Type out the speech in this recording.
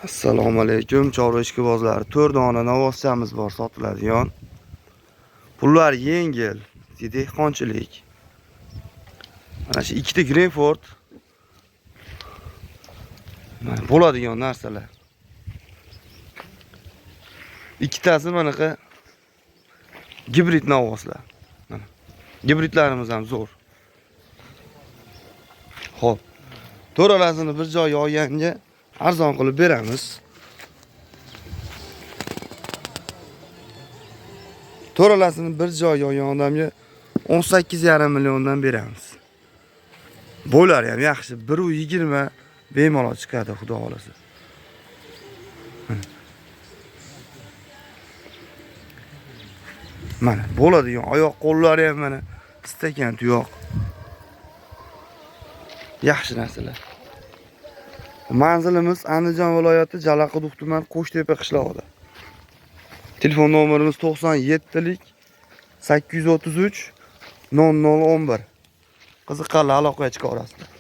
Assalomu alaykum chorva ishqibozlari. 4 dona novvoschamiz bor sotiladigan. Pullar yengil, dehqonchilik. Mana shu ikkita Greenford mana bo'ladigan narsalar. Ikkitasi manaqa gibrid novvoslar. Mana gibridlarimiz ham zo'r. Xo'p. To'ralasini bir joyga olganga arzon qilib beramiz. To'ralasini bir joyga olgan odamga 18,5 milliondan beramiz. Bo'lar ham yaxshi, 1,20 bemalol chiqadi, xudo xolasa. Mana bo'ladigan oyoq qo'llari ham mana istagan tuyoq. Yaxshi narsalar. Manzilimiz Andijon viloyati Jalaquduq tuman Qo'shtepa qishlog'ida. Telefon nomerimiz 97lik 833 0011. Qiziqqanlar aloqaga chiqa olasizlar.